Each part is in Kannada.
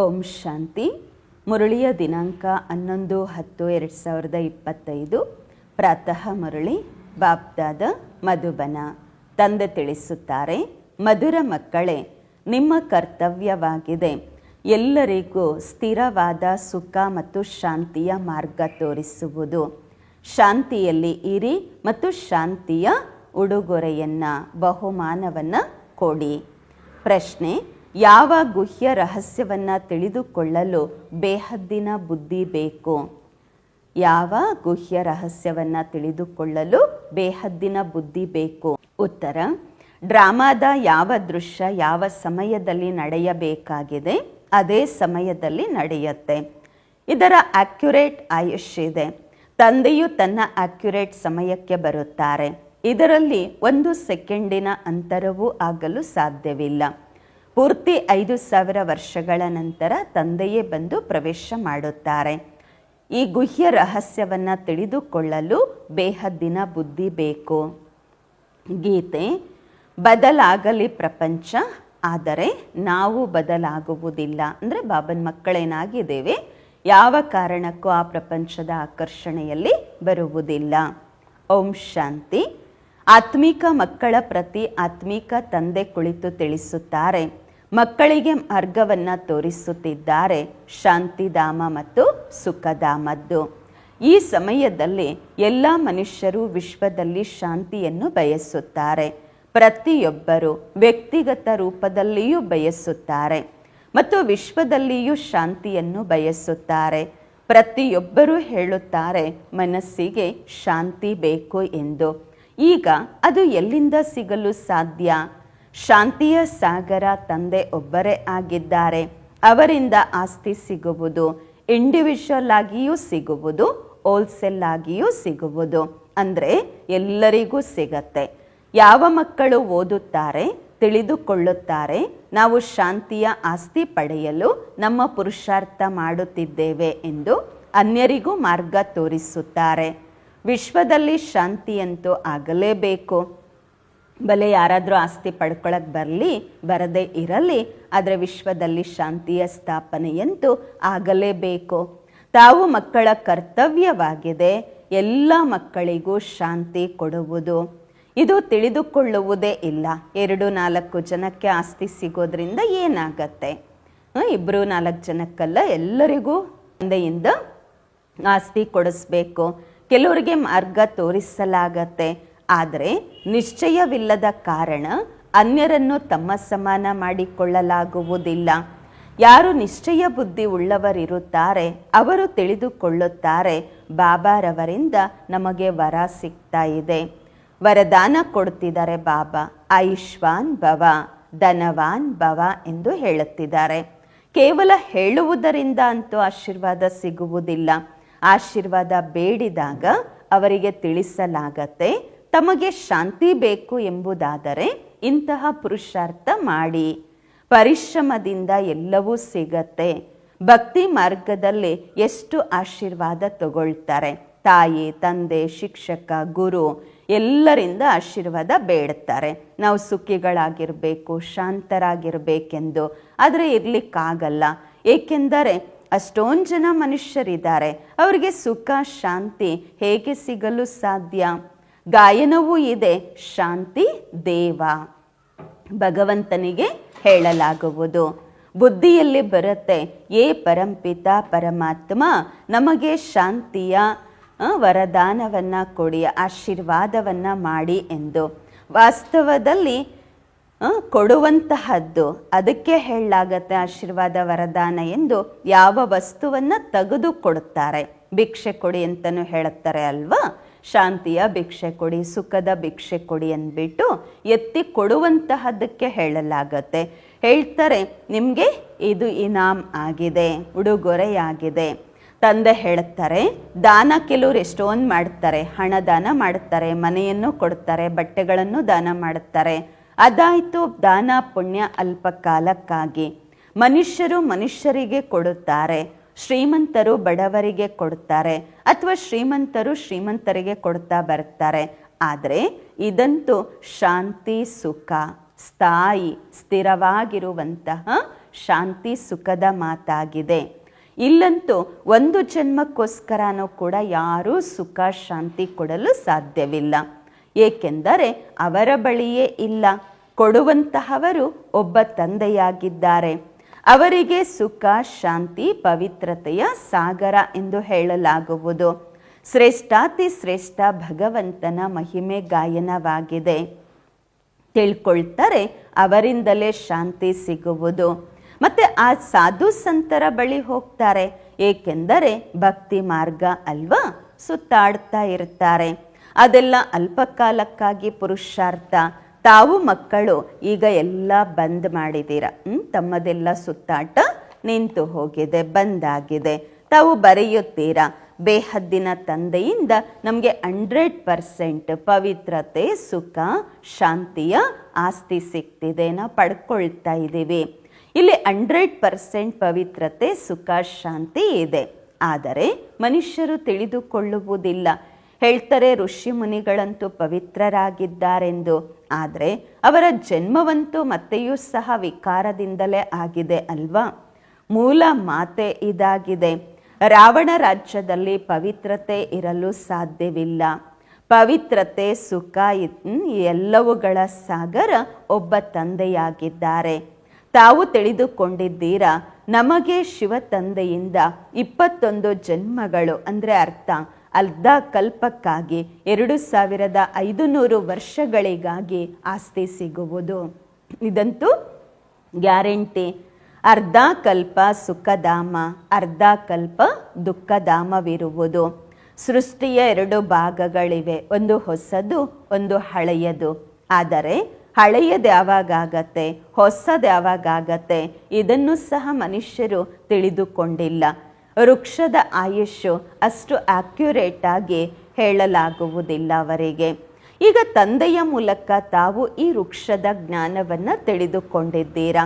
ಓಂ ಶಾಂತಿ. ಮುರಳಿಯ ದಿನಾಂಕ 11/10/2025. ಪ್ರಾತಃ ಮುರಳಿ ಬಾಪ್ದಾದ ಮಧುಬನ. ತಂದೆ ತಿಳಿಸುತ್ತಾರೆ, ಮಧುರ ಮಕ್ಕಳೇ, ನಿಮ್ಮ ಕರ್ತವ್ಯವಾಗಿದೆ ಎಲ್ಲರಿಗೂ ಸ್ಥಿರವಾದ ಸುಖ ಮತ್ತು ಶಾಂತಿಯ ಮಾರ್ಗ ತೋರಿಸುವುದು. ಶಾಂತಿಯಲ್ಲಿ ಇರಿ ಮತ್ತು ಶಾಂತಿಯ ಉಡುಗೊರೆಯನ್ನು, ಬಹುಮಾನವನ್ನು ಕೊಡಿ. ಪ್ರಶ್ನೆ: ಯಾವ ಗುಹ್ಯ ರಹಸ್ಯವನ್ನು ತಿಳಿದುಕೊಳ್ಳಲು ಬೇಹದ್ದಿನ ಬುದ್ಧಿ ಬೇಕು? ಯಾವ ಗುಹ್ಯ ರಹಸ್ಯವನ್ನು ತಿಳಿದುಕೊಳ್ಳಲು ಬೇಹದ್ದಿನ ಬುದ್ಧಿ ಬೇಕು? ಉತ್ತರ: ಡ್ರಾಮಾದ ಯಾವ ದೃಶ್ಯ ಯಾವ ಸಮಯದಲ್ಲಿ ನಡೆಯಬೇಕಾಗಿದೆ ಅದೇ ಸಮಯದಲ್ಲಿ ನಡೆಯುತ್ತೆ. ಇದರ ಅಕ್ಯುರೇಟ್ ಆಯುಷ್ಯಿದೆ. ತಂದೆಯು ತನ್ನ ಅಕ್ಯುರೇಟ್ ಸಮಯಕ್ಕೆ ಬರುತ್ತಾರೆ. ಇದರಲ್ಲಿ 1 ಸೆಕೆಂಡಿನ ಅಂತರವೂ ಆಗಲು ಸಾಧ್ಯವಿಲ್ಲ. ಪೂರ್ತಿ 5000 ವರ್ಷಗಳ ನಂತರ ತಂದೆಯೇ ಬಂದು ಪ್ರವೇಶ ಮಾಡುತ್ತಾರೆ. ಈ ಗುಹ್ಯ ರಹಸ್ಯವನ್ನು ತಿಳಿದುಕೊಳ್ಳಲು ಬೇಹದ್ದಿನ ಬುದ್ಧಿ ಬೇಕು. ಗೀತೆ: ಬದಲಾಗಲಿ ಪ್ರಪಂಚ, ಆದರೆ ನಾವು ಬದಲಾಗುವುದಿಲ್ಲ. ಅಂದರೆ ಬಾಬನ ಮಕ್ಕಳೇನಾಗಿದ್ದೇವೆ, ಯಾವ ಕಾರಣಕ್ಕೂ ಆ ಪ್ರಪಂಚದ ಆಕರ್ಷಣೆಯಲ್ಲಿ ಬರುವುದಿಲ್ಲ. ಓಂ ಶಾಂತಿ. ಆತ್ಮಿಕ ಮಕ್ಕಳ ಪ್ರತಿ ಆತ್ಮಿಕ ತಂದೆ ಕುಳಿತು ತಿಳಿಸುತ್ತಾರೆ, ಮಕ್ಕಳಿಗೆ ಮಾರ್ಗವನ್ನು ತೋರಿಸುತ್ತಿದ್ದಾರೆ, ಶಾಂತಿಧಾಮ ಮತ್ತು ಸುಖಧಾಮದ್ದು. ಈ ಸಮಯದಲ್ಲಿ ಎಲ್ಲ ಮನುಷ್ಯರು ವಿಶ್ವದಲ್ಲಿ ಶಾಂತಿಯನ್ನು ಬಯಸುತ್ತಾರೆ. ಪ್ರತಿಯೊಬ್ಬರು ವ್ಯಕ್ತಿಗತ ರೂಪದಲ್ಲಿಯೂ ಬಯಸುತ್ತಾರೆ ಮತ್ತು ವಿಶ್ವದಲ್ಲಿಯೂ ಶಾಂತಿಯನ್ನು ಬಯಸುತ್ತಾರೆ. ಪ್ರತಿಯೊಬ್ಬರೂ ಹೇಳುತ್ತಾರೆ, ಮನಸ್ಸಿಗೆ ಶಾಂತಿ ಬೇಕು ಎಂದು. ಈಗ ಅದು ಎಲ್ಲಿಂದ ಸಿಗಲು ಸಾಧ್ಯ? ಶಾಂತಿಯ ಸಾಗರ ತಂದೆ ಒಬ್ಬರೇ ಆಗಿದ್ದಾರೆ. ಅವರಿಂದ ಆಸ್ತಿ ಸಿಗುವುದು, ಇಂಡಿವಿಜುವಲ್ ಆಗಿಯೂ ಸಿಗುವುದು, ಹೋಲ್ಸೇಲ್ ಆಗಿಯೂ ಸಿಗುವುದು. ಅಂದರೆ ಎಲ್ಲರಿಗೂ ಸಿಗತ್ತೆ. ಯಾವ ಮಕ್ಕಳು ಓದುತ್ತಾರೆ, ತಿಳಿದುಕೊಳ್ಳುತ್ತಾರೆ, ನಾವು ಶಾಂತಿಯ ಆಸ್ತಿ ಪಡೆಯಲು ನಮ್ಮ ಪುರುಷಾರ್ಥ ಮಾಡುತ್ತಿದ್ದೇವೆ ಎಂದು ಅನ್ಯರಿಗೂ ಮಾರ್ಗ ತೋರಿಸುತ್ತಾರೆ. ವಿಶ್ವದಲ್ಲಿ ಶಾಂತಿಯಂತೂ ಆಗಲೇಬೇಕು. ಬಲೆ ಯಾರಾದರೂ ಆಸ್ತಿ ಪಡ್ಕೊಳ್ಳೋಕೆ ಬರದೇ ಇರಲಿ, ಆದರೆ ವಿಶ್ವದಲ್ಲಿ ಶಾಂತಿಯ ಸ್ಥಾಪನೆಯಂತೂ ಆಗಲೇಬೇಕು. ತಾವು ಮಕ್ಕಳ ಕರ್ತವ್ಯವಾಗಿದೆ ಎಲ್ಲ ಮಕ್ಕಳಿಗೂ ಶಾಂತಿ ಕೊಡುವುದು. ಇದು ತಿಳಿದುಕೊಳ್ಳುವುದೇ ಇಲ್ಲ. 2-4 ಜನಕ್ಕೆ ಆಸ್ತಿ ಸಿಗೋದ್ರಿಂದ ಏನಾಗತ್ತೆ? 2-4 ಜನಕ್ಕಲ್ಲ, ಎಲ್ಲರಿಗೂ ತಂದೆಯಿಂದ ಆಸ್ತಿ ಕೊಡಿಸ್ಬೇಕು. ಕೆಲವರಿಗೆ ಮಾರ್ಗ ತೋರಿಸಲಾಗತ್ತೆ. ಆದರೆ ನಿಶ್ಚಯವಿಲ್ಲದ ಕಾರಣ ಅನ್ಯರನ್ನು ತಮ್ಮ ಸಮಾನ ಮಾಡಿಕೊಳ್ಳಲಾಗುವುದಿಲ್ಲ. ಯಾರು ನಿಶ್ಚಯ ಬುದ್ಧಿ ಉಳ್ಳವರಿರುತ್ತಾರೆ ಅವರು ತಿಳಿದುಕೊಳ್ಳುತ್ತಾರೆ, ಬಾಬಾರವರಿಂದ ನಮಗೆ ವರ ಸಿಗ್ತಾ ಇದೆ. ವರದಾನ ಕೊಡ್ತಿದ್ದಾರೆ ಬಾಬಾ. ಆಯುಷ್ಮಾನ್ ಭವ, ಧನವಾನ್ ಭವ ಎಂದು ಹೇಳುತ್ತಿದ್ದಾರೆ. ಕೇವಲ ಹೇಳುವುದರಿಂದ ಅಂತೂ ಆಶೀರ್ವಾದ ಸಿಗುವುದಿಲ್ಲ. ಆಶೀರ್ವಾದ ಬೇಡಿದಾಗ ಅವರಿಗೆ ತಿಳಿಸಲಾಗತ್ತೆ, ತಮಗೆ ಶಾಂತಿ ಬೇಕು ಎಂಬುದಾದರೆ ಇಂತಹ ಪುರುಷಾರ್ಥ ಮಾಡಿ. ಪರಿಶ್ರಮದಿಂದ ಎಲ್ಲವೂ ಸಿಗತ್ತೆ. ಭಕ್ತಿ ಮಾರ್ಗದಲ್ಲಿ ಎಷ್ಟು ಆಶೀರ್ವಾದ ತಗೊಳ್ತಾರೆ. ತಾಯಿ, ತಂದೆ, ಶಿಕ್ಷಕ, ಗುರು ಎಲ್ಲರಿಂದ ಆಶೀರ್ವಾದ ಬೇಡುತ್ತಾರೆ. ನಾವು ಸುಖಿಗಳಾಗಿರಬೇಕು, ಶಾಂತರಾಗಿರಬೇಕೆಂದು. ಆದರೆ ಇರಲಿಕ್ಕಾಗಲ್ಲ. ಏಕೆಂದರೆ ಅಷ್ಟೊಂದು ಜನ ಮನುಷ್ಯರಿದ್ದಾರೆ. ಅವರಿಗೆ ಸುಖ ಶಾಂತಿ ಹೇಗೆ ಸಿಗಲು ಸಾಧ್ಯ? ಗಾಯನವೂ ಇದೆ, ಶಾಂತಿ ದೇವ, ಭಗವಂತನಿಗೆ ಹೇಳಲಾಗುವುದು. ಬುದ್ಧಿಯಲ್ಲಿ ಬರುತ್ತೆ, ಏ ಪರಂಪಿತ ಪರಮಾತ್ಮ ನಮಗೆ ಶಾಂತಿಯ ವರದಾನವನ್ನು ಕೊಡಿ, ಆಶೀರ್ವಾದವನ್ನು ಮಾಡಿ ಎಂದು. ವಾಸ್ತವದಲ್ಲಿ ಕೊಡುವಂತಹದ್ದು, ಅದಕ್ಕೆ ಹೇಳಲಾಗತ್ತೆ ಆಶೀರ್ವಾದ ವರದಾನ ಎಂದು. ಯಾವ ವಸ್ತುವನ್ನು ತೆಗೆದು ಕೊಡುತ್ತಾರೆ, ಭಿಕ್ಷೆ ಕೊಡಿ ಅಂತಲೂ ಹೇಳುತ್ತಾರೆ ಅಲ್ವಾ? ಶಾಂತಿಯ ಭಿಕ್ಷೆ ಕೊಡಿ, ಸುಖದ ಭಿಕ್ಷೆ ಕೊಡಿ ಅಂದ್ಬಿಟ್ಟು ಎತ್ತಿ ಕೊಡುವಂತಹದ್ದಕ್ಕೆ ಹೇಳಲಾಗತ್ತೆ. ಹೇಳ್ತಾರೆ, ನಿಮಗೆ ಇದು ಇನಾಮ್ ಆಗಿದೆ, ಉಡುಗೊರೆಯಾಗಿದೆ. ತಂದೆ ಹೇಳುತ್ತಾರೆ, ದಾನ ಕೆಲವರು ಎಷ್ಟೊಂದು ಮಾಡ್ತಾರೆ. ಹಣ ದಾನ ಮಾಡುತ್ತಾರೆ, ಮನೆಯನ್ನು ಕೊಡ್ತಾರೆ, ಬಟ್ಟೆಗಳನ್ನು ದಾನ ಮಾಡುತ್ತಾರೆ. ಅದಾಯಿತು, ದಾನ ಪುಣ್ಯ ಅಲ್ಪ ಕಾಲಕ್ಕಾಗಿ. ಮನುಷ್ಯರು ಮನುಷ್ಯರಿಗೆ ಕೊಡುತ್ತಾರೆ, ಶ್ರೀಮಂತರು ಬಡವರಿಗೆ ಕೊಡ್ತಾರೆ, ಅಥವಾ ಶ್ರೀಮಂತರು ಶ್ರೀಮಂತರಿಗೆ ಕೊಡ್ತಾ ಬರ್ತಾರೆ. ಆದರೆ ಇದಂತೂ ಶಾಂತಿ ಸುಖ ಸ್ಥಾಯಿ ಸ್ಥಿರವಾಗಿರುವಂತಹ ಶಾಂತಿ ಸುಖದ ಮಾತಾಗಿದೆ. ಇಲ್ಲಂತೂ ಒಂದು ಜನ್ಮಕ್ಕೋಸ್ಕರನೂ ಕೂಡ ಯಾರೂ ಸುಖ ಶಾಂತಿ ಕೊಡಲು ಸಾಧ್ಯವಿಲ್ಲ. ಏಕೆಂದರೆ ಅವರ ಬಳಿಯೇ ಇಲ್ಲ. ಕೊಡುವಂತಹವರು ಒಬ್ಬ ತಂದೆಯಾಗಿದ್ದಾರೆ. ಅವರಿಗೆ ಸುಖ ಶಾಂತಿ ಪವಿತ್ರತೆಯ ಸಾಗರ ಎಂದು ಹೇಳಲಾಗುವುದು. ಶ್ರೇಷ್ಠಾತಿ ಶ್ರೇಷ್ಠ ಭಗವಂತನ ಮಹಿಮೆ ಗಾಯನವಾಗಿದೆ. ತಿಳ್ಕೊಳ್ತಾರೆ ಅವರಿಂದಲೇ ಶಾಂತಿ ಸಿಗುವುದು. ಮತ್ತೆ ಆ ಸಾಧು ಸಂತರ ಬಳಿ ಹೋಗ್ತಾರೆ. ಏಕೆಂದರೆ ಭಕ್ತಿ ಮಾರ್ಗ ಅಲ್ವಾ, ಸುತ್ತಾಡ್ತಾ ಇರ್ತಾರೆ. ಅದೆಲ್ಲ ಅಲ್ಪಕಾಲಕ್ಕಾಗಿ ಪುರುಷಾರ್ಥ. ತಾವು ಮಕ್ಕಳು ಈಗ ಎಲ್ಲ ಬಂದ್ ಮಾಡಿದ್ದೀರ. ತಮ್ಮದೆಲ್ಲ ಸುತ್ತಾಟ ನಿಂತು ಹೋಗಿದೆ, ಬಂದಾಗಿದೆ. ತಾವು ಬರೆಯುತ್ತೀರಾ, ಬೇಹದ್ದಿನ ತಂದೆಯಿಂದ ನಮಗೆ 100% ಪವಿತ್ರತೆ ಸುಖ ಶಾಂತಿಯ ಆಸ್ತಿ ಸಿಗ್ತಿದೆ, ನಾವು ಪಡ್ಕೊಳ್ತಾ ಇದ್ದೀವಿ. ಇಲ್ಲಿ 100% ಪವಿತ್ರತೆ ಸುಖ ಶಾಂತಿ ಇದೆ. ಆದರೆ ಮನುಷ್ಯರು ತಿಳಿದುಕೊಳ್ಳುವುದಿಲ್ಲ. ಹೇಳ್ತಾರೆ ಋಷಿ ಮುನಿಗಳಂತೂ ಪವಿತ್ರರಾಗಿದ್ದಾರೆಂದು. ಆದರೆ ಅವರ ಜನ್ಮವಂತೂ ಮತ್ತೆಯೂ ಸಹ ವಿಕಾರದಿಂದಲೇ ಆಗಿದೆ ಅಲ್ವಾ. ಮೂಲ ಮಾತೆ ಇದಾಗಿದೆ. ರಾವಣ ರಾಜ್ಯದಲ್ಲಿ ಪವಿತ್ರತೆ ಇರಲು ಸಾಧ್ಯವಿಲ್ಲ. ಪವಿತ್ರತೆ ಸುಖ ಎಲ್ಲವುಗಳ ಸಾಗರ ಒಬ್ಬ ತಂದೆಯಾಗಿದ್ದಾರೆ. ತಾವು ತಿಳಿದುಕೊಂಡಿದ್ದೀರಾ, ನಮಗೆ ಶಿವ ತಂದೆಯಿಂದ 21 ಜನ್ಮಗಳು ಅಂದರೆ ಅರ್ಧ ಕಲ್ಪಕ್ಕಾಗಿ 2500 ವರ್ಷಗಳಿಗಾಗಿ ಆಸ್ತಿ ಸಿಗುವುದು. ಇದಂತೂ ಗ್ಯಾರಂಟಿ. ಅರ್ಧ ಕಲ್ಪ ಸುಖಧಾಮ, ಅರ್ಧ ಕಲ್ಪ ದುಃಖಧಾಮವಿರುವುದು. ಸೃಷ್ಟಿಯ 2 ಭಾಗಗಳಿವೆ, ಒಂದು ಹೊಸದು, ಒಂದು ಹಳೆಯದು. ಆದರೆ ಹಳೆಯದು ಯಾವಾಗತ್ತೆ, ಹೊಸದು ಯಾವಾಗತ್ತೆ, ಇದನ್ನು ಸಹ ಮನುಷ್ಯರು ತಿಳಿದುಕೊಂಡಿಲ್ಲ. ವೃಕ್ಷದ ಆಯುಷ್ಯು ಅಷ್ಟು ಆಕ್ಯುರೇಟ್ ಆಗಿ ಹೇಳಲಾಗುವುದಿಲ್ಲ ಅವರಿಗೆ. ಈಗ ತಂದೆಯ ಮೂಲಕ ತಾವು ಈ ವೃಕ್ಷದ ಜ್ಞಾನವನ್ನು ತಿಳಿದುಕೊಂಡಿದ್ದೀರಾ.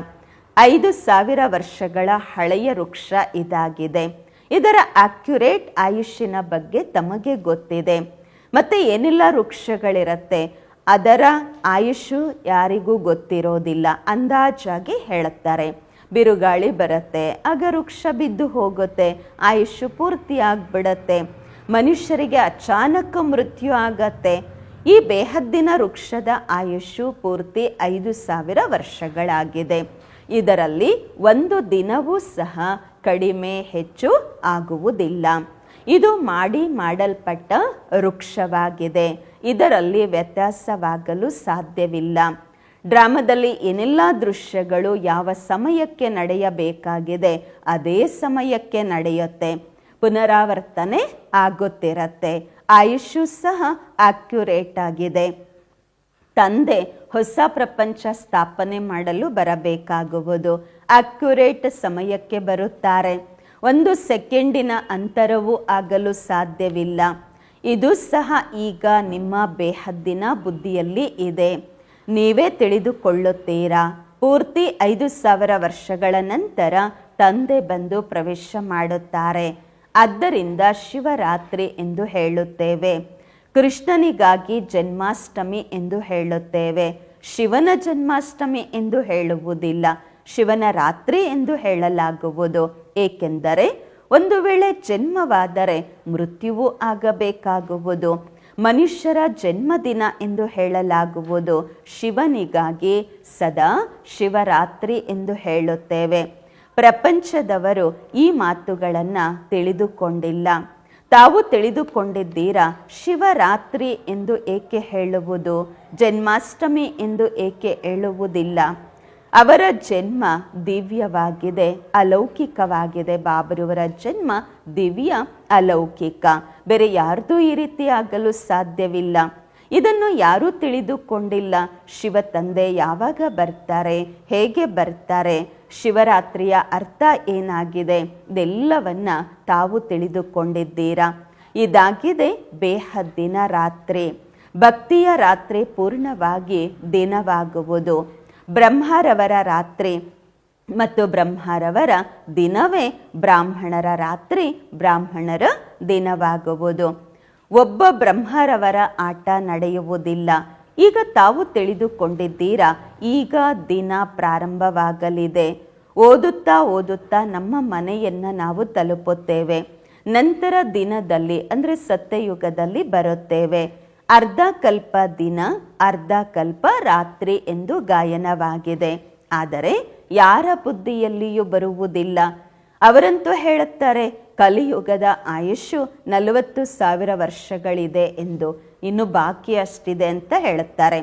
5000 ವರ್ಷಗಳ ಹಳೆಯ ವೃಕ್ಷ ಇದಾಗಿದೆ. ಇದರ ಆಕ್ಯುರೇಟ್ ಆಯುಷ್ಯನ ಬಗ್ಗೆ ತಮಗೆ ಗೊತ್ತಿದೆ. ಮತ್ತೆ ಏನೆಲ್ಲ ವೃಕ್ಷಗಳಿರತ್ತೆ ಅದರ ಆಯುಷು ಯಾರಿಗೂ ಗೊತ್ತಿರೋದಿಲ್ಲ. ಅಂದಾಜಾಗಿ ಹೇಳುತ್ತಾರೆ. ಬಿರುಗಾಳಿ ಬರುತ್ತೆ, ಆಗ ವೃಕ್ಷ ಬಿದ್ದು ಹೋಗುತ್ತೆ, ಆಯುಷು ಪೂರ್ತಿ ಆಗ್ಬಿಡತ್ತೆ. ಮನುಷ್ಯರಿಗೆ ಅಚಾನಕ ಮೃತ್ಯು ಆಗತ್ತೆ. ಈ ಬೇಹದ್ದಿನ ವೃಕ್ಷದ ಆಯುಷು ಪೂರ್ತಿ 5000 ವರ್ಷಗಳಾಗಿದೆ. ಇದರಲ್ಲಿ ಒಂದು ದಿನವೂ ಸಹ ಕಡಿಮೆ ಹೆಚ್ಚು ಆಗುವುದಿಲ್ಲ. ಇದು ಮಾಡಲ್ಪಟ್ಟ ವೃಕ್ಷವಾಗಿದೆ. ಇದರಲ್ಲಿ ವ್ಯತ್ಯಾಸವಾಗಲು ಸಾಧ್ಯವಿಲ್ಲ. ಡ್ರಾಮಾದಲ್ಲಿ ಏನೆಲ್ಲ ದೃಶ್ಯಗಳು ಯಾವ ಸಮಯಕ್ಕೆ ನಡೆಯಬೇಕಾಗಿದೆ ಅದೇ ಸಮಯಕ್ಕೆ ನಡೆಯುತ್ತೆ. ಪುನರಾವರ್ತನೆ ಆಗುತ್ತಿರತ್ತೆ. ಆಯುಷು ಸಹ ಆಕ್ಯುರೇಟ್ ಆಗಿದೆ. ತಂದೆ ಹೊಸ ಪ್ರಪಂಚ ಸ್ಥಾಪನೆ ಮಾಡಲು ಬರಬೇಕಾಗುವುದು. ಆಕ್ಯುರೇಟ್ ಸಮಯಕ್ಕೆ ಬರುತ್ತಾರೆ. 1 ಸೆಕೆಂಡಿನ ಅಂತರವೂ ಆಗಲು ಸಾಧ್ಯವಿಲ್ಲ. ಇದು ಸಹ ಈಗ ನಿಮ್ಮ ಬೇಹದ್ದಿನ ಬುದ್ಧಿಯಲ್ಲಿ ಇದೆ. ನೀವೇ ತಿಳಿದುಕೊಳ್ಳುತ್ತೀರಾ. ಪೂರ್ತಿ 5000 ವರ್ಷಗಳ ನಂತರ ತಂದೆ ಬಂದು ಪ್ರವೇಶ ಮಾಡುತ್ತಾರೆ. ಆದ್ದರಿಂದ ಶಿವರಾತ್ರಿ ಎಂದು ಹೇಳುತ್ತೇವೆ. ಕೃಷ್ಣನಿಗಾಗಿ ಜನ್ಮಾಷ್ಟಮಿ ಎಂದು ಹೇಳುತ್ತೇವೆ. ಶಿವನ ಜನ್ಮಾಷ್ಟಮಿ ಎಂದು ಹೇಳುವುದಿಲ್ಲ, ಶಿವನ ರಾತ್ರಿ ಎಂದು ಹೇಳಲಾಗುವುದು. ಏಕೆಂದರೆ ಒಂದು ವೇಳೆ ಜನ್ಮವಾದರೆ ಮೃತ್ಯುವು ಆಗಬೇಕಾಗುವುದು. ಮನುಷ್ಯರ ಜನ್ಮದಿನ ಎಂದು ಹೇಳಲಾಗುವುದು. ಶಿವನಿಗಾಗಿ ಸದಾ ಶಿವರಾತ್ರಿ ಎಂದು ಹೇಳುತ್ತೇವೆ. ಪ್ರಪಂಚದವರು ಈ ಮಾತುಗಳನ್ನು ತಿಳಿದುಕೊಂಡಿಲ್ಲ. ತಾವು ತಿಳಿದುಕೊಂಡಿದ್ದೀರಾ. ಶಿವರಾತ್ರಿ ಎಂದು ಏಕೆ ಹೇಳುವುದು, ಜನ್ಮಾಷ್ಟಮಿ ಎಂದು ಏಕೆ ಹೇಳುವುದಿಲ್ಲ? ಅವರ ಜನ್ಮ ದಿವ್ಯವಾಗಿದೆ, ಅಲೌಕಿಕವಾಗಿದೆ. ಬಾಬರವರ ಜನ್ಮ ದಿವ್ಯ ಅಲೌಕಿಕ. ಬೇರೆ ಯಾರ್ದು ಈ ರೀತಿ ಆಗಲು ಸಾಧ್ಯವಿಲ್ಲ. ಇದನ್ನು ಯಾರೂ ತಿಳಿದುಕೊಂಡಿಲ್ಲ. ಶಿವ ತಂದೆ ಯಾವಾಗ ಬರ್ತಾರೆ, ಹೇಗೆ ಬರ್ತಾರೆ, ಶಿವರಾತ್ರಿಯ ಅರ್ಥ ಏನಾಗಿದೆ, ಇದೆಲ್ಲವನ್ನ ತಾವು ತಿಳಿದುಕೊಂಡಿದ್ದೀರಾ. ಇದಾಗಿದೆ ಬೇಹದ್ದಿನ ರಾತ್ರಿ. ಭಕ್ತಿಯ ರಾತ್ರಿ ಪೂರ್ಣವಾಗಿ ದಿನವಾಗುವುದು. ಬ್ರಹ್ಮರವರ ರಾತ್ರಿ ಮತ್ತು ಬ್ರಹ್ಮರವರ ದಿನವೇ ಬ್ರಾಹ್ಮಣರ ರಾತ್ರಿ, ಬ್ರಾಹ್ಮಣರ ದಿನವಾಗುವುದು. ಒಬ್ಬ ಬ್ರಹ್ಮರವರ ಆಟ ನಡೆಯುವುದಿಲ್ಲ. ಈಗ ತಾವು ತಿಳಿದುಕೊಂಡಿದ್ದೀರಾ. ಈಗ ದಿನ ಪ್ರಾರಂಭವಾಗಲಿದೆ. ಓದುತ್ತಾ ಓದುತ್ತಾ ನಮ್ಮ ಮನೆಯನ್ನು ನಾವು ತಲುಪುತ್ತೇವೆ. ನಂತರ ದಿನದಲ್ಲಿ ಅಂದರೆ ಸತ್ಯಯುಗದಲ್ಲಿ ಬರುತ್ತೇವೆ. ಅರ್ಧ ಕಲ್ಪ ದಿನ, ಅರ್ಧ ಕಲ್ಪ ರಾತ್ರಿ ಎಂದು ಗಾಯನವಾಗಿದೆ. ಆದರೆ ಯಾರ ಬುದ್ಧಿಯಲ್ಲಿಯೂ ಬರುವುದಿಲ್ಲ. ಅವರಂತೂ ಹೇಳುತ್ತಾರೆ ಕಲಿಯುಗದ ಆಯುಷು 40,000 ವರ್ಷಗಳಿದೆ ಎಂದು, ಇನ್ನು ಬಾಕಿ ಅಷ್ಟಿದೆ ಅಂತ ಹೇಳುತ್ತಾರೆ.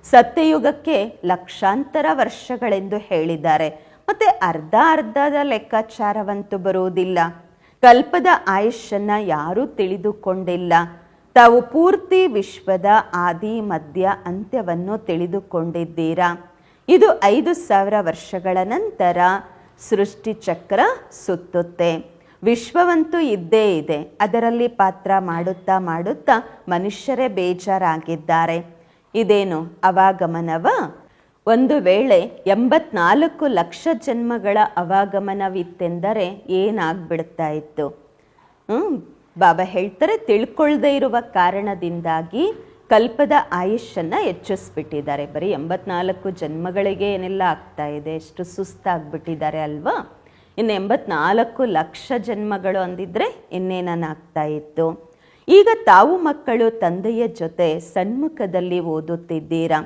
ಸತ್ಯಯುಗಕ್ಕೆ ಲಕ್ಷಾಂತರ ವರ್ಷಗಳೆಂದು ಹೇಳಿದ್ದಾರೆ. ಮತ್ತೆ ಅರ್ಧದ ಲೆಕ್ಕಾಚಾರವಂತೂ ಬರುವುದಿಲ್ಲ. ಕಲ್ಪದ ಆಯುಷನ್ನು ಯಾರೂ ತಿಳಿದುಕೊಂಡಿಲ್ಲ. ತಾವು ಪೂರ್ತಿ ವಿಶ್ವದ ಆದಿ ಮಧ್ಯ ಅಂತ್ಯವನ್ನು ತಿಳಿದುಕೊಂಡಿದ್ದೀರಾ. ಇದು 5,000 ವರ್ಷಗಳ ನಂತರ ಸೃಷ್ಟಿ ಚಕ್ರ ಸುತ್ತುತ್ತೆ. ವಿಶ್ವವಂತೂ ಇದ್ದೇ ಇದೆ. ಅದರಲ್ಲಿ ಪಾತ್ರ ಮಾಡುತ್ತಾ ಮಾಡುತ್ತಾ ಮನುಷ್ಯರೇ ಬೇಜಾರಾಗಿದ್ದಾರೆ. ಇದೇನು ಅವಾಗಮನವ? ಒಂದು ವೇಳೆ 84 ಲಕ್ಷ ಜನ್ಮಗಳ ಅವಾಗಮನವಿತ್ತೆಂದರೆ ಏನಾಗ್ಬಿಡ್ತಾ ಇತ್ತು? ಬಾಬಾ ಹೇಳ್ತಾರೆ, ತಿಳ್ಕೊಳ್ಳದೇ ಇರುವ ಕಾರಣದಿಂದಾಗಿ ಕಲ್ಪದ ಆಯುಷನ್ನು ಹೆಚ್ಚಿಸ್ಬಿಟ್ಟಿದ್ದಾರೆ. ಬರೀ 84 ಜನ್ಮಗಳಿಗೆ ಏನೆಲ್ಲ ಆಗ್ತಾ ಇದೆ, ಎಷ್ಟು ಸುಸ್ತಾಗ್ಬಿಟ್ಟಿದ್ದಾರೆ ಅಲ್ವಾ? ಇನ್ನು 84 ಲಕ್ಷ ಜನ್ಮಗಳು ಅಂದಿದ್ರೆ ಇನ್ನೇನಾಗ್ತಾ ಇತ್ತು. ಈಗ ತಾವು ಮಕ್ಕಳು ತಂದೆಯ ಜೊತೆ ಸನ್ಮುಖದಲ್ಲಿ ಓದುತ್ತಿದ್ದೀರಾ.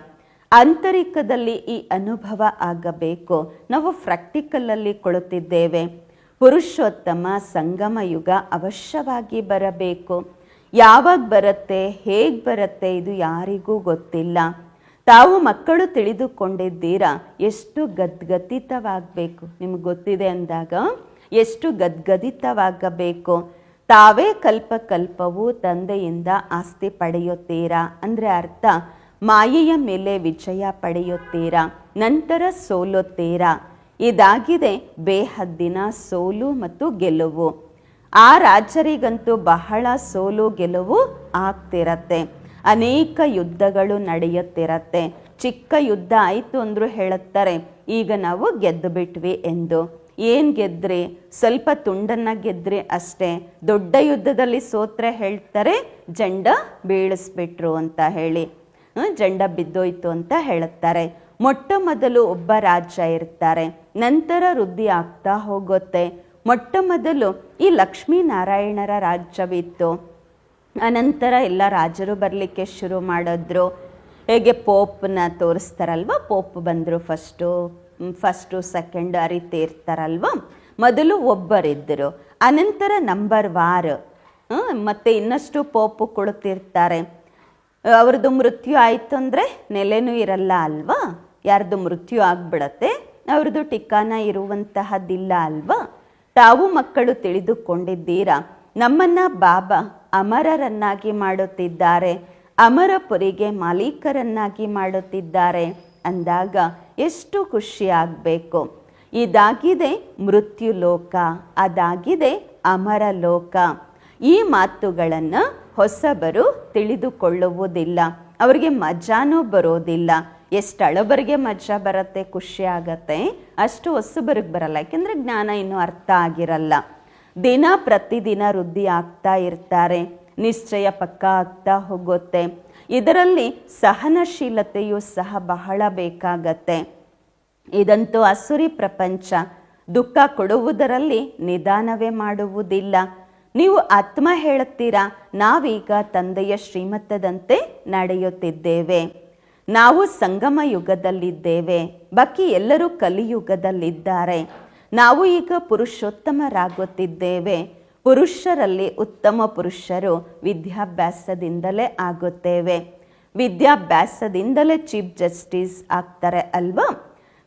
ಆಂತರಿಕದಲ್ಲಿ ಈ ಅನುಭವ ಆಗಬೇಕು. ನಾವು ಪ್ರಾಕ್ಟಿಕಲಲ್ಲಿ ಕೊಡುತ್ತಿದ್ದೇವೆ. ಪುರುಷೋತ್ತಮ ಸಂಗಮ ಯುಗ ಅವಶ್ಯವಾಗಿ ಬರಬೇಕು. ಯಾವಾಗ ಬರುತ್ತೆ, ಹೇಗೆ ಬರುತ್ತೆ, ಇದು ಯಾರಿಗೂ ಗೊತ್ತಿಲ್ಲ. ತಾವು ಮಕ್ಕಳು ತಿಳಿದುಕೊಂಡಿದ್ದೀರಾ ಎಷ್ಟು ಗದ್ಗದಿತವಾಗಬೇಕು. ನಿಮ್ಗೆ ಗೊತ್ತಿದೆ ಅಂದಾಗ ಎಷ್ಟು ಗದ್ಗದಿತವಾಗಬೇಕು. ತಾವೇ ಕಲ್ಪಕಲ್ಪವು ತಂದೆಯಿಂದ ಆಸ್ತಿ ಪಡೆಯುತ್ತೀರಾ ಅಂದರೆ ಅರ್ಥ ಮಾಯೆಯ ಮೇಲೆ ವಿಜಯ ಪಡೆಯುತ್ತೀರಾ, ನಂತರ ಸೋಲುತ್ತೀರಾ. ಇದಾಗಿದೆ ಬೇಹದ್ದಿನ ಸೋಲು ಮತ್ತು ಗೆಲುವು. ಆ ರಾಜರಿಗಂತೂ ಬಹಳ ಸೋಲು ಗೆಲುವು ಆಗ್ತಿರತ್ತೆ. ಅನೇಕ ಯುದ್ಧಗಳು ನಡೆಯುತ್ತಿರತ್ತೆ. ಚಿಕ್ಕ ಯುದ್ಧ ಆಯಿತು ಅಂದರೂ ಹೇಳುತ್ತಾರೆ ಈಗ ನಾವು ಗೆದ್ದು ಬಿಟ್ವಿ ಎಂದು. ಏನು ಗೆದ್ರಿ? ಸ್ವಲ್ಪ ತುಂಡನ್ನು ಗೆದ್ರಿ ಅಷ್ಟೇ. ದೊಡ್ಡ ಯುದ್ಧದಲ್ಲಿ ಸೋತ್ರೆ ಹೇಳ್ತಾರೆ ಜಂಡ ಬೀಳಿಸ್ಬಿಟ್ರು ಅಂತ ಹೇಳಿ, ಜಂಡ ಬಿದ್ದೋಯ್ತು ಅಂತ ಹೇಳುತ್ತಾರೆ. ಮೊಟ್ಟ ಮೊದಲು ಒಬ್ಬ ರಾಜ ಇರ್ತಾರೆ, ನಂತರ ವೃದ್ಧಿ ಆಗ್ತಾ ಹೋಗುತ್ತೆ. ಮೊಟ್ಟ ಮೊದಲು ಈ ಲಕ್ಷ್ಮೀನಾರಾಯಣರ ರಾಜ್ಯವಿತ್ತು. ಅನಂತರ ಎಲ್ಲ ರಾಜರು ಬರಲಿಕ್ಕೆ ಶುರು ಮಾಡಿದ್ರು. ಹೇಗೆ ಪೋಪ್ನ ತೋರಿಸ್ತಾರಲ್ವ, ಪೋಪ್ ಬಂದರು ಫಸ್ಟು ಸೆಕೆಂಡ್ ಆ ರೀತಿ ಇರ್ತಾರಲ್ವ. ಮೊದಲು ಒಬ್ಬರಿದ್ದರು, ಅನಂತರ ನಂಬರ್ ವಾರ್ ಮತ್ತು ಇನ್ನಷ್ಟು ಪೋಪು ಕೊಡುತ್ತಿರ್ತಾರೆ. ಅವ್ರದ್ದು ಮೃತ್ಯು ಆಯಿತು ಅಂದರೆ ನೆಲೆನೂ ಇರಲ್ಲ ಅಲ್ವಾ. ಯಾರ್ದು ಮೃತ್ಯು ಆಗಿಬಿಡತ್ತೆ, ಅವ್ರದ್ದು ಠಿಕಾನ ಇರುವಂತಹದ್ದಿಲ್ಲ ಅಲ್ವಾ. ತಾವು ಮಕ್ಕಳು ತಿಳಿದುಕೊಂಡಿದ್ದೀರಾ ನಮ್ಮನ್ನ ಬಾಬಾ ಅಮರರನ್ನಾಗಿ ಮಾಡುತ್ತಿದ್ದಾರೆ, ಅಮರಪುರಿಗೆ ಮಾಲೀಕರನ್ನಾಗಿ ಮಾಡುತ್ತಿದ್ದಾರೆ ಅಂದಾಗ ಎಷ್ಟು ಖುಷಿ ಆಗಬೇಕು. ಇದಾಗಿದೆ ಮೃತ್ಯು ಲೋಕ, ಅದಾಗಿದೆ ಅಮರ ಲೋಕ. ಈ ಮಾತುಗಳನ್ನು ಹೊಸಬರು ತಿಳಿದುಕೊಳ್ಳುವುದಿಲ್ಲ. ಅವರಿಗೆ ಮಜಾನೂ ಬರೋದಿಲ್ಲ. ಎಷ್ಟು ಹಳಬರಿಗೆ ಮಜಾ ಬರುತ್ತೆ, ಖುಷಿ ಆಗತ್ತೆ, ಅಷ್ಟು ಹೊಸಬರಿಗೆ ಬರಲ್ಲ. ಯಾಕೆಂದರೆ ಜ್ಞಾನ ಇನ್ನೂ ಅರ್ಥ ಆಗಿರಲ್ಲ. ದಿನ ಪ್ರತಿದಿನ ವೃದ್ಧಿ ಆಗ್ತಾ ಇರ್ತಾರೆ, ನಿಶ್ಚಯ ಪಕ್ಕ ಆಗ್ತಾ ಹೋಗುತ್ತೆ. ಇದರಲ್ಲಿ ಸಹನಶೀಲತೆಯೂ ಸಹ ಬಹಳ ಬೇಕಾಗತ್ತೆ. ಇದಂತೂ ಅಸುರಿ ಪ್ರಪಂಚ. ದುಃಖ ಕೊಡುವುದರಲ್ಲಿ ನಿಧಾನವೇ ಮಾಡುವುದಿಲ್ಲ. ನೀವು ಆತ್ಮ ಹೇಳುತ್ತೀರಾ ನಾವೀಗ ತಂದೆಯ ಶ್ರೀಮತದಂತೆ ನಡೆಯುತ್ತಿದ್ದೇವೆ. ನಾವು ಸಂಗಮ ಯುಗದಲ್ಲಿದ್ದೇವೆ, ಬಾಕಿ ಎಲ್ಲರೂ ಕಲಿಯುಗದಲ್ಲಿದ್ದಾರೆ. ನಾವು ಈಗ ಪುರುಷೋತ್ತಮರಾಗುತ್ತಿದ್ದೇವೆ. ಪುರುಷರಲ್ಲಿ ಉತ್ತಮ ಪುರುಷರು ವಿದ್ಯಾಭ್ಯಾಸದಿಂದಲೇ ಆಗುತ್ತೇವೆ. ವಿದ್ಯಾಭ್ಯಾಸದಿಂದಲೇ ಚೀಫ್ ಜಸ್ಟಿಸ್ ಆಗ್ತಾರೆ ಅಲ್ವಾ.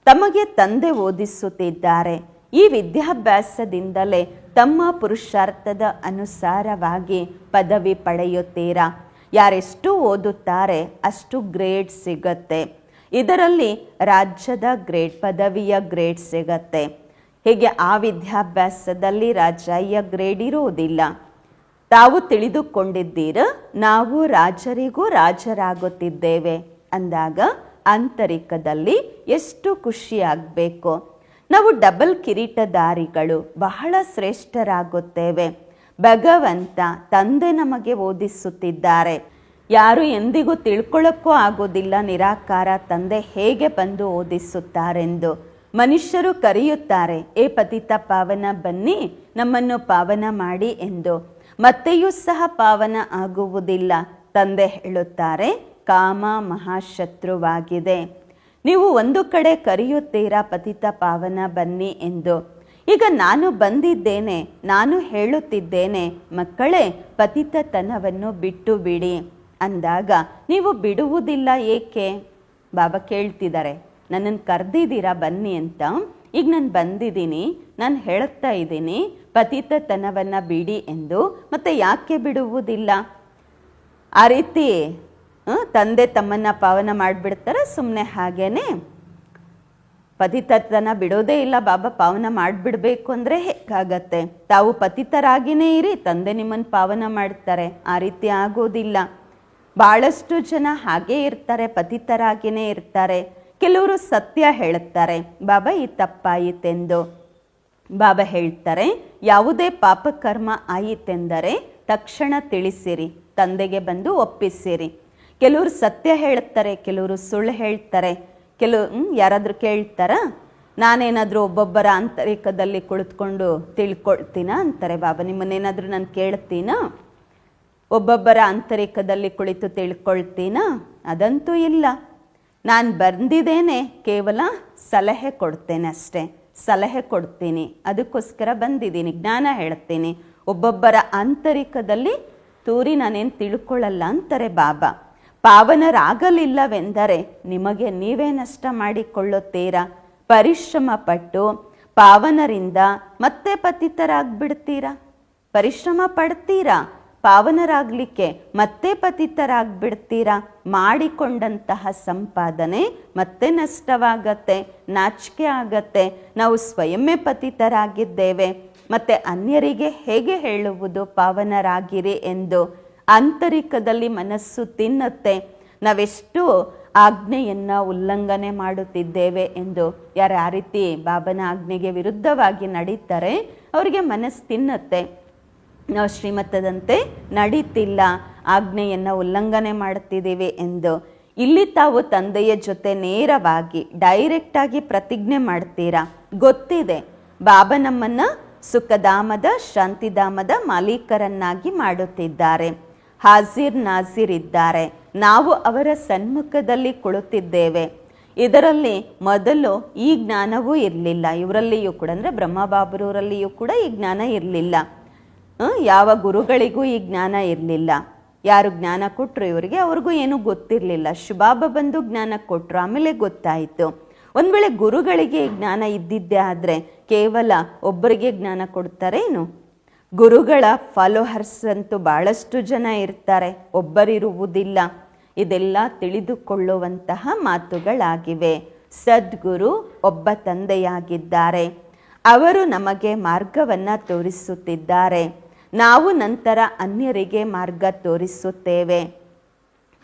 ತಮಗೆ ತಂದೆ ಓದಿಸುತ್ತಿದ್ದಾರೆ. ಈ ವಿದ್ಯಾಭ್ಯಾಸದಿಂದಲೇ ತಮ್ಮ ಪುರುಷಾರ್ಥದ ಅನುಸಾರವಾಗಿ ಪದವಿ ಪಡೆಯುತ್ತೀರಾ. ಯಾರೆಷ್ಟು ಓದುತ್ತಾರೆ ಅಷ್ಟು ಗ್ರೇಡ್ ಸಿಗತ್ತೆ. ಇದರಲ್ಲಿ ರಾಜ್ಯದ ಗ್ರೇಡ್, ಪದವಿಯ ಗ್ರೇಡ್ ಸಿಗತ್ತೆ. ಹೀಗೆ ಆ ವಿದ್ಯಾಭ್ಯಾಸದಲ್ಲಿ ರಾಜಯ್ಯ ಗ್ರೇಡ್ ಇರುವುದಿಲ್ಲ. ತಾವು ತಿಳಿದುಕೊಂಡಿದ್ದೀರ ನಾವು ರಾಜರಿಗೂ ರಾಜರಾಗುತ್ತಿದ್ದೇವೆ ಅಂದಾಗ ಆಂತರಿಕದಲ್ಲಿ ಎಷ್ಟು ಖುಷಿಯಾಗಬೇಕು. ನಾವು ಡಬಲ್ ಕಿರೀಟಧಾರಿಗಳು, ಬಹಳ ಶ್ರೇಷ್ಠರಾಗುತ್ತೇವೆ. ಭಗವಂತ ತಂದೆ ನಮಗೆ ಓದಿಸುತ್ತಿದ್ದಾರೆ. ಯಾರು ಎಂದಿಗೂ ತಿಳ್ಕೊಳ್ಳೋಕ್ಕೂ ಆಗೋದಿಲ್ಲ ನಿರಾಕಾರ ತಂದೆ ಹೇಗೆ ಬಂದು ಓದಿಸುತ್ತಾರೆಂದು. ಮನುಷ್ಯರು ಕರೆಯುತ್ತಾರೆ, ಏ ಪತಿತ ಪಾವನ ಬನ್ನಿ ನಮ್ಮನ್ನು ಪಾವನ ಮಾಡಿ ಎಂದು. ಮತ್ತೆಯೂ ಸಹ ಪಾವನ ಆಗುವುದಿಲ್ಲ. ತಂದೆ ಹೇಳುತ್ತಾರೆ, ಕಾಮ ಮಹಾಶತ್ರುವಾಗಿದೆ. ನೀವು ಒಂದು ಕಡೆ ಕರೆಯುತ್ತೀರಾ ಪತಿತ ಪಾವನ ಬನ್ನಿ ಎಂದು. ಈಗ ನಾನು ಬಂದಿದ್ದೇನೆ, ನಾನು ಹೇಳುತ್ತಿದ್ದೇನೆ, ಮಕ್ಕಳೇ ಪತಿತತನವನ್ನು ಬಿಟ್ಟು ಬಿಡಿ ಅಂದಾಗ ನೀವು ಬಿಡುವುದಿಲ್ಲ ಏಕೆ? ಬಾಬಾ ಕೇಳ್ತಿದ್ದಾರೆ, ನನ್ನನ್ನು ಕರೆದಿದ್ದೀರಾ ಬನ್ನಿ ಅಂತ. ಈಗ ನಾನು ಬಂದಿದ್ದೀನಿ, ನಾನು ಹೇಳ್ತಾ ಇದ್ದೀನಿ ಪತಿತತನವನ್ನು ಬಿಡಿ ಎಂದು. ಮತ್ತೆ ಯಾಕೆ ಬಿಡುವುದಿಲ್ಲ? ಆ ರೀತಿ ತಂದೆ ತಮ್ಮನ್ನ ಪಾವನ ಮಾಡಿಬಿಡ್ತಾರೆ ಸುಮ್ಮನೆ ಹಾಗೇನೆ? ಪತಿತತನ ಬಿಡೋದೇ ಇಲ್ಲ, ಬಾಬಾ ಪಾವನ ಮಾಡಿಬಿಡ್ಬೇಕು ಅಂದರೆ ಹೇಗಾಗತ್ತೆ? ತಾವು ಪತಿತರಾಗಿನೇ ಇರಿ, ತಂದೆ ನಿಮ್ಮನ್ನು ಪಾವನ ಮಾಡ್ತಾರೆ. ಆ ರೀತಿ ಆಗೋದಿಲ್ಲ. ಭಾಳಷ್ಟು ಜನ ಹಾಗೇ ಇರ್ತಾರೆ, ಪತಿತರಾಗಿನೇ ಇರ್ತಾರೆ. ಕೆಲವರು ಸತ್ಯ ಹೇಳುತ್ತಾರೆ, ಬಾಬಾ ಈ ತಪ್ಪಾಯಿತೆಂದು. ಬಾಬಾ ಹೇಳ್ತಾರೆ, ಯಾವುದೇ ಪಾಪಕರ್ಮ ಆಯಿತೆಂದರೆ ತಕ್ಷಣ ತಿಳಿಸಿರಿ, ತಂದೆಗೆ ಬಂದು ಒಪ್ಪಿಸಿರಿ. ಕೆಲವರು ಸತ್ಯ ಹೇಳ್ತಾರೆ, ಕೆಲವರು ಸುಳ್ಳು ಹೇಳ್ತಾರೆ. ಯಾರಾದರೂ ಕೇಳ್ತಾರ? ನಾನೇನಾದರೂ ಒಬ್ಬೊಬ್ಬರ ಆಂತರಿಕದಲ್ಲಿ ಕುಳಿತುಕೊಂಡು ತಿಳ್ಕೊಳ್ತೀನ ಅಂತಾರೆ ಬಾಬಾ. ನಿಮ್ಮನ್ನೇನಾದರೂ ನಾನು ಕೇಳ್ತೀನ? ಒಬ್ಬೊಬ್ಬರ ಆಂತರಿಕದಲ್ಲಿ ಕುಳಿತು ತಿಳ್ಕೊಳ್ತೀನ? ಅದಂತೂ ಇಲ್ಲ. ನಾನು ಬಂದಿದ್ದೇನೆ, ಕೇವಲ ಸಲಹೆ ಕೊಡ್ತೇನೆ ಅಷ್ಟೇ. ಸಲಹೆ ಕೊಡ್ತೀನಿ, ಅದಕ್ಕೋಸ್ಕರ ಬಂದಿದ್ದೀನಿ, ಜ್ಞಾನ ಹೇಳ್ತೀನಿ. ಒಬ್ಬೊಬ್ಬರ ಆಂತರಿಕದಲ್ಲಿ ತೂರಿ ನಾನೇನು ತಿಳ್ಕೊಳ್ಳಲ್ಲ ಅಂತಾರೆ ಬಾಬಾ. ಪಾವನರಾಗಲಿಲ್ಲವೆಂದರೆ ನಿಮಗೆ ನೀವೇ ನಷ್ಟ ಮಾಡಿಕೊಳ್ಳುತ್ತೀರಾ. ಪರಿಶ್ರಮ ಪಟ್ಟು ಪಾವನರಿಂದ ಮತ್ತೆ ಪತಿತರಾಗ್ಬಿಡ್ತೀರಾ. ಪರಿಶ್ರಮ ಪಡ್ತೀರಾ ಪಾವನರಾಗಲಿಕ್ಕೆ, ಮತ್ತೆ ಪತಿತರಾಗ್ಬಿಡ್ತೀರಾ. ಮಾಡಿಕೊಂಡಂತಹ ಸಂಪಾದನೆ ಮತ್ತೆ ನಷ್ಟವಾಗತ್ತೆ, ನಾಚಿಕೆ ಆಗತ್ತೆ. ನಾವು ಸ್ವಯಂವೇ ಪತಿತರಾಗಿದ್ದೇವೆ, ಮತ್ತೆ ಅನ್ಯರಿಗೆ ಹೇಗೆ ಹೇಳುವುದು ಪಾವನರಾಗಿರಿ ಎಂದು? ಆಂತರಿಕದಲ್ಲಿ ಮನಸ್ಸು ತಿನ್ನುತ್ತೆ, ನಾವೆಷ್ಟು ಆಜ್ಞೆಯನ್ನು ಉಲ್ಲಂಘನೆ ಮಾಡುತ್ತಿದ್ದೇವೆ ಎಂದು. ಯಾರು ಆ ರೀತಿ ಬಾಬನ ಆಜ್ಞೆಗೆ ವಿರುದ್ಧವಾಗಿ ನಡೀತಾರೆ ಅವರಿಗೆ ಮನಸ್ಸು ತಿನ್ನುತ್ತೆ, ನಾವು ಶ್ರೀಮತದಂತೆ ನಡೀತಿಲ್ಲ, ಆಜ್ಞೆಯನ್ನು ಉಲ್ಲಂಘನೆ ಮಾಡುತ್ತಿದ್ದೀವಿ ಎಂದು. ಇಲ್ಲಿ ತಾವು ತಂದೆಯ ಜೊತೆ ನೇರವಾಗಿ ಡೈರೆಕ್ಟಾಗಿ ಪ್ರತಿಜ್ಞೆ ಮಾಡ್ತೀರಾ. ಗೊತ್ತಿದೆ ಬಾಬಾ ನಮ್ಮನ್ನ ಸುಖಧಾಮದ ಶಾಂತಿಧಾಮದ ಮಾಲೀಕರನ್ನಾಗಿ ಮಾಡುತ್ತಿದ್ದಾರೆ. ಹಾಜಿರ್ ನಾಜಿರ್ ಇದ್ದಾರೆ, ನಾವು ಅವರ ಸನ್ಮುಖದಲ್ಲಿ ಕುಳಿತಿದ್ದೇವೆ. ಇದರಲ್ಲಿ ಮೊದಲು ಈ ಜ್ಞಾನವೂ ಇರಲಿಲ್ಲ. ಇವರಲ್ಲಿಯೂ ಕೂಡ ಅಂದರೆ ಬ್ರಹ್ಮಬಾಬರವರಲ್ಲಿಯೂ ಕೂಡ ಈ ಜ್ಞಾನ ಇರಲಿಲ್ಲ. ಯಾವ ಗುರುಗಳಿಗೂ ಈ ಜ್ಞಾನ ಇರಲಿಲ್ಲ. ಯಾರು ಜ್ಞಾನ ಕೊಟ್ಟರು ಇವರಿಗೆ, ಅವ್ರಿಗೂ ಏನೂ ಗೊತ್ತಿರಲಿಲ್ಲ. ಶಿವಬಾಬಾ ಬಂದು ಜ್ಞಾನ ಕೊಟ್ಟರು, ಆಮೇಲೆ ಗೊತ್ತಾಯಿತು. ಒಂದು ವೇಳೆ ಗುರುಗಳಿಗೆ ಈ ಜ್ಞಾನ ಇದ್ದಿದ್ದೇ ಆದರೆ ಕೇವಲ ಒಬ್ಬರಿಗೆ ಜ್ಞಾನ ಕೊಡ್ತಾರೇನು? ಗುರುಗಳ ಫಾಲೋವರ್ಸ್ ಅಂತೂ ಭಾಳಷ್ಟು ಜನ ಇರ್ತಾರೆ, ಒಬ್ಬರಿರುವುದಿಲ್ಲ. ಇದೆಲ್ಲ ತಿಳಿದುಕೊಳ್ಳುವಂತಹ ಮಾತುಗಳಾಗಿವೆ. ಸದ್ಗುರು ಒಬ್ಬ ತಂದೆಯಾಗಿದ್ದಾರೆ, ಅವರು ನಮಗೆ ಮಾರ್ಗವನ್ನು ತೋರಿಸುತ್ತಿದ್ದಾರೆ. ನಾವು ನಂತರ ಅನ್ಯರಿಗೆ ಮಾರ್ಗ ತೋರಿಸುತ್ತೇವೆ.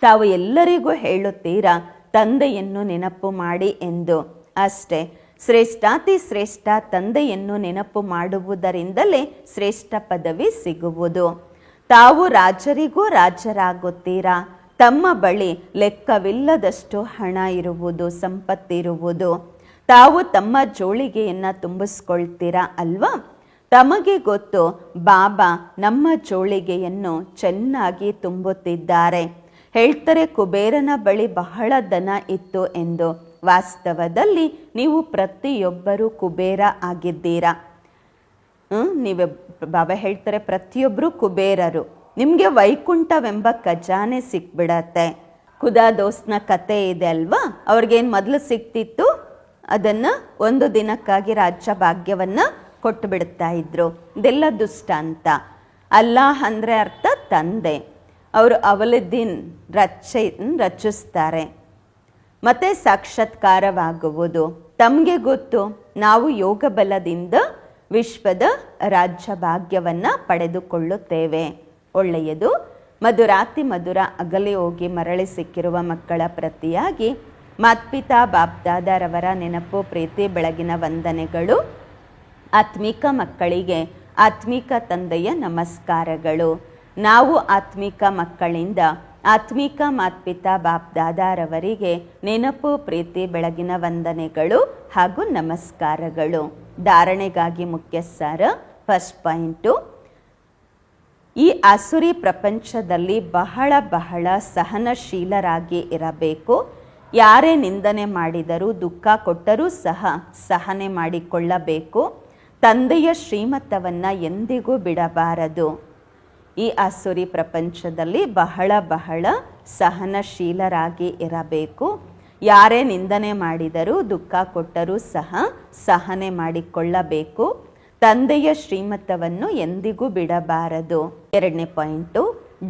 ತಾವು ಎಲ್ಲರಿಗೂ ಹೇಳುತ್ತೀರಾ ತಂದೆಯನ್ನು ನೆನಪು ಮಾಡಿ ಎಂದು. ಅಷ್ಟೇ, ಶ್ರೇಷ್ಠಾತಿ ಶ್ರೇಷ್ಠ ತಂದೆಯನ್ನು ನೆನಪು ಮಾಡುವುದರಿಂದಲೇ ಶ್ರೇಷ್ಠ ಪದವಿ ಸಿಗುವುದು. ತಾವು ರಾಜರಿಗೂ ರಾಜರಾಗುತ್ತೀರಾ. ತಮ್ಮ ಬಳಿ ಲೆಕ್ಕವಿಲ್ಲದಷ್ಟು ಹಣ ಇರುವುದು, ಸಂಪತ್ತಿರುವುದು. ತಾವು ತಮ್ಮ ಜೋಳಿಗೆಯನ್ನು ತುಂಬಿಸ್ಕೊಳ್ತೀರಾ ಅಲ್ವಾ? ತಮಗೆ ಗೊತ್ತು ಬಾಬಾ ನಮ್ಮ ಜೋಳಿಗೆಯನ್ನು ಚೆನ್ನಾಗಿ ತುಂಬುತ್ತಿದ್ದಾರೆ. ಹೇಳ್ತಾರೆ ಕುಬೇರನ ಬಳಿ ಬಹಳ ಧನ ಇತ್ತು ಎಂದು. ವಾಸ್ತವದಲ್ಲಿ ನೀವು ಪ್ರತಿಯೊಬ್ಬರೂ ಕುಬೇರ ಆಗಿದ್ದೀರಾ. ನೀವೇ ಬಾಬಾ ಹೇಳ್ತಾರೆ ಪ್ರತಿಯೊಬ್ಬರು ಕುಬೇರರು. ನಿಮಗೆ ವೈಕುಂಠವೆಂಬ ಖಜಾನೆ ಸಿಕ್ಬಿಡತ್ತೆ. ಖುದಾ ದೋಸ್ತ್ನ ಕತೆ ಇದೆ ಅಲ್ವಾ? ಅವ್ರಿಗೇನು ಮೊದಲು ಸಿಕ್ತಿತ್ತು, ಅದನ್ನು ಒಂದು ದಿನಕ್ಕಾಗಿ ರಾಜ್ಯ ಭಾಗ್ಯವನ್ನು ಕೊಟ್ಟು ಬಿಡ್ತಾ ಇದ್ರು. ಇದೆಲ್ಲ ದುಷ್ಟ ಅಂತ. ಅಲ್ಲಾಹ್ ಅಂದರೆ ಅರ್ಥ ತಂದೆ. ಅವರು ಅವಲದ್ದೀನ್ ರಚಿಸ್ತಾರೆ, ಮತ್ತೆ ಸಾಕ್ಷಾತ್ಕಾರವಾಗುವುದು. ತಮಗೆ ಗೊತ್ತು ನಾವು ಯೋಗ ಬಲದಿಂದ ವಿಶ್ವದ ರಾಜ್ಯ ಭಾಗ್ಯವನ್ನು ಪಡೆದುಕೊಳ್ಳುತ್ತೇವೆ. ಒಳ್ಳೆಯದು. ಮಧುರಾತಿ ಮಧುರ ಅಗಲಿ ಹೋಗಿ ಮರಳಿ ಸಿಕ್ಕಿರುವ ಮಕ್ಕಳ ಪ್ರತಿಯಾಗಿ ಮಾತ್ಪಿತಾ ಬಾಪ್ದಾದರವರ ನೆನಪು, ಪ್ರೀತಿ, ಬೆಳಗಿನ ವಂದನೆಗಳು. ಆತ್ಮಿಕ ಮಕ್ಕಳಿಗೆ ಆತ್ಮಿಕ ತಂದೆಯ ನಮಸ್ಕಾರಗಳು. ನಾವು ಆತ್ಮಿಕ ಮಕ್ಕಳಿಂದ ಆತ್ಮಿಕ ಮಾತ್ಪಿತಾ ಬಾಪ್ ದಾದಾರವರಿಗೆ ನೆನಪು ಪ್ರೀತಿ ಬೆಳಗಿನ ವಂದನೆಗಳು ಹಾಗೂ ನಮಸ್ಕಾರಗಳು. ಧಾರಣೆಗಾಗಿ ಮುಖ್ಯ ಸಾರ. ಫಸ್ಟ್ ಪಾಯಿಂಟು, ಈ ಆಸುರಿ ಪ್ರಪಂಚದಲ್ಲಿ ಬಹಳ ಸಹನಶೀಲರಾಗಿ ಇರಬೇಕು. ಯಾರೇ ನಿಂದನೆ ಮಾಡಿದರೂ ದುಃಖ ಕೊಟ್ಟರೂ ಸಹ ಸಹನೆ ಮಾಡಿಕೊಳ್ಳಬೇಕು. ತಂದೆಯ ಶ್ರೀಮತವನ್ನು ಎಂದಿಗೂ ಬಿಡಬಾರದು. ಈ ಆಸುರಿ ಪ್ರಪಂಚದಲ್ಲಿ ಬಹಳ ಸಹನಶೀಲರಾಗಿ ಇರಬೇಕು. ಯಾರೇ ನಿಂದನೆ ಮಾಡಿದರೂ ದುಃಖ ಕೊಟ್ಟರೂ ಸಹ ಸಹನೆ ಮಾಡಿಕೊಳ್ಳಬೇಕು. ತಂದೆಯ ಶ್ರೀಮತವನ್ನು ಎಂದಿಗೂ ಬಿಡಬಾರದು. ಎರಡನೇ ಪಾಯಿಂಟು,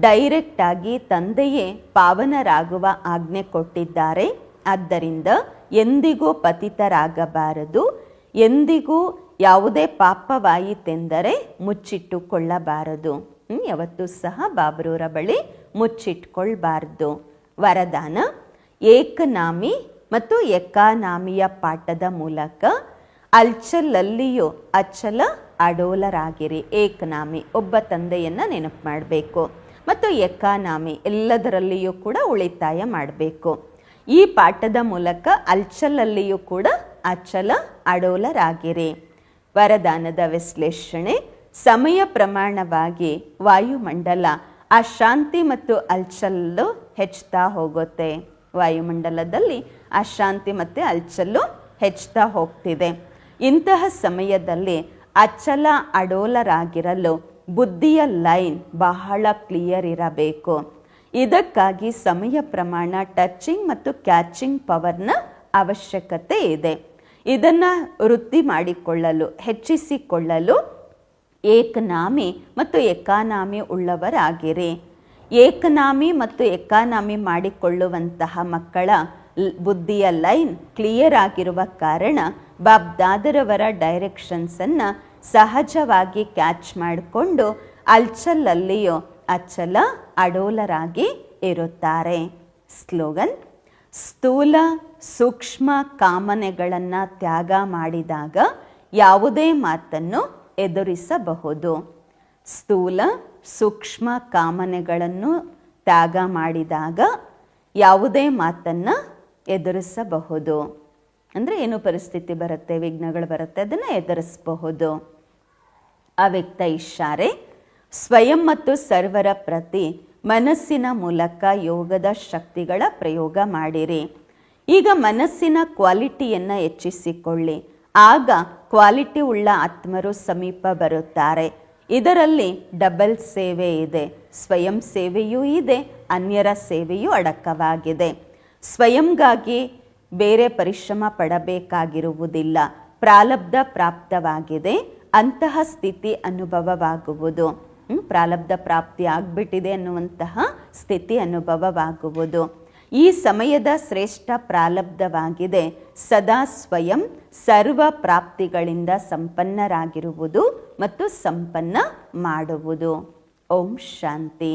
ಡೈರೆಕ್ಟ್ ಆಗಿ ತಂದೆಯೇ ಪಾವನರಾಗುವ ಆಜ್ಞೆ ಕೊಟ್ಟಿದ್ದಾರೆ. ಆದ್ದರಿಂದ ಎಂದಿಗೂ ಪತಿತರಾಗಬಾರದು. ಎಂದಿಗೂ ಯಾವುದೇ ಪಾಪವಾಯಿತೆಂದರೆ ಮುಚ್ಚಿಟ್ಟುಕೊಳ್ಳಬಾರದು. ಯಾವತ್ತೂ ಸಹ ಬಾಬ್ರೂರ ಬಳಿ ಮುಚ್ಚಿಟ್ಕೊಳ್ಬಾರ್ದು. ವರದಾನ, ಏಕನಾಮಿ ಮತ್ತು ಎಕಾನಾಮಿಯ ಪಾಠದ ಮೂಲಕ ಅಲ್ಚಲಲ್ಲಿಯೂ ಅಚಲ ಅಡೋಲರಾಗಿರಿ. ಏಕನಾಮಿ ಒಬ್ಬ ತಂದೆಯನ್ನು ನೆನಪು ಮಾಡಬೇಕು ಮತ್ತು ಎಕಾನಾಮಿ ಎಲ್ಲದರಲ್ಲಿಯೂ ಕೂಡ ಉಳಿತಾಯ ಮಾಡಬೇಕು. ಈ ಪಾಠದ ಮೂಲಕ ಅಲ್ಚಲಲ್ಲಿಯೂ ಕೂಡ ಅಚಲ ಅಡೋಲರಾಗಿರಿ. ವರದಾನದ ವಿಶ್ಲೇಷಣೆ, ಸಮಯ ಪ್ರಮಾಣವಾಗಿ ವಾಯುಮಂಡಲ ಅಶಾಂತಿ ಮತ್ತು ಅಲ್ಚಲ್ಲು ಹೆಚ್ಚುತ್ತಾ ಹೋಗುತ್ತೆ. ವಾಯುಮಂಡಲದಲ್ಲಿ ಅಶಾಂತಿ ಮತ್ತು ಅಲ್ಚಲ್ಲು ಹೆಚ್ಚುತ್ತಾ ಹೋಗ್ತಿದೆ. ಇಂತಹ ಸಮಯದಲ್ಲಿ ಅಚಲ ಅಡೋಲರಾಗಿರಲು ಬುದ್ಧಿಯ ಲೈನ್ ಬಹಳ ಕ್ಲಿಯರ್ ಇರಬೇಕು. ಇದಕ್ಕಾಗಿ ಸಮಯ ಪ್ರಮಾಣ ಟಚಿಂಗ್ ಮತ್ತು ಕ್ಯಾಚಿಂಗ್ ಪವರ್ನ ಅವಶ್ಯಕತೆ ಇದೆ. ಇದನ್ನು ವೃದ್ಧಿ ಮಾಡಿಕೊಳ್ಳಲು, ಹೆಚ್ಚಿಸಿಕೊಳ್ಳಲು ಏಕನಾಮಿ ಮತ್ತು ಎಕಾನಾಮಿ ಉಳ್ಳವರಾಗಿರಿ. ಏಕನಾಮಿ ಮತ್ತು ಎಕಾನಾಮಿ ಮಾಡಿಕೊಳ್ಳುವಂತಹ ಮಕ್ಕಳ ಬುದ್ಧಿಯ ಲೈನ್ ಕ್ಲಿಯರ್ ಆಗಿರುವ ಕಾರಣ ಬಾಬ್ ದಾದರವರ ಡೈರೆಕ್ಷನ್ಸನ್ನು ಸಹಜವಾಗಿ ಕ್ಯಾಚ್ ಮಾಡಿಕೊಂಡು ಅಲ್ಚಲಲ್ಲಿಯೂ ಅಚಲ ಅಡೋಲರಾಗಿ ಇರುತ್ತಾರೆ. ಸ್ಲೋಗನ್, ಸ್ಥೂಲ ಸೂಕ್ಷ್ಮ ಕಾಮನೆಗಳನ್ನು ತ್ಯಾಗ ಮಾಡಿದಾಗ ಯಾವುದೇ ಮಾತನ್ನು ಎದುರಿಸಬಹುದು. ಸ್ಥೂಲ ಸೂಕ್ಷ್ಮ ಕಾಮನೆಗಳನ್ನು ತ್ಯಾಗ ಮಾಡಿದಾಗ ಯಾವುದೇ ಮಾತನ್ನು ಎದುರಿಸಬಹುದು. ಅಂದರೆ ಏನು ಪರಿಸ್ಥಿತಿ ಬರುತ್ತೆ, ವಿಘ್ನಗಳು ಬರುತ್ತೆ, ಅದನ್ನು ಎದುರಿಸಬಹುದು. ಅವ್ಯಕ್ತ ಇಶಾರೆ, ಸ್ವಯಂ ಮತ್ತು ಸರ್ವರ ಪ್ರತಿ ಮನಸ್ಸಿನ ಮೂಲಕ ಯೋಗದ ಶಕ್ತಿಗಳ ಪ್ರಯೋಗ ಮಾಡಿರಿ. ಈಗ ಮನಸ್ಸಿನ ಕ್ವಾಲಿಟಿಯನ್ನು ಹೆಚ್ಚಿಸಿಕೊಳ್ಳಿ. ಆಗ ಕ್ವಾಲಿಟಿ ಉಳ್ಳ ಆತ್ಮರು ಸಮೀಪ ಬರುತ್ತಾರೆ. ಇದರಲ್ಲಿ ಡಬಲ್ ಸೇವೆ ಇದೆ. ಸ್ವಯಂ ಸೇವೆಯೂ ಇದೆ, ಅನ್ಯರ ಸೇವೆಯೂ ಅಡಕವಾಗಿದೆ. ಸ್ವಯಂಗಾಗಿ ಬೇರೆ ಪರಿಶ್ರಮ ಪಡಬೇಕಾಗಿರುವುದಿಲ್ಲ. ಪ್ರಾರಬ್ಧ ಪ್ರಾಪ್ತವಾಗಿದೆ, ಅಂತಹ ಸ್ಥಿತಿ ಅನುಭವವಾಗುವುದು. ಪ್ರಾರಬ್ಧ ಪ್ರಾಪ್ತಿ ಆಗಿಬಿಟ್ಟಿದೆ ಅನ್ನುವಂತಹ ಸ್ಥಿತಿ ಅನುಭವವಾಗುವುದು. ಈ ಸಮಯದ ಶ್ರೇಷ್ಠ ಪ್ರಾರಬ್ಧವಾಗಿದೆ ಸದಾ ಸ್ವಯಂ ಸರ್ವ ಪ್ರಾಪ್ತಿಗಳಿಂದ ಸಂಪನ್ನರಾಗಿರುವುದು ಮತ್ತು ಸಂಪನ್ನ ಮಾಡುವುದು. ಓಂ ಶಾಂತಿ.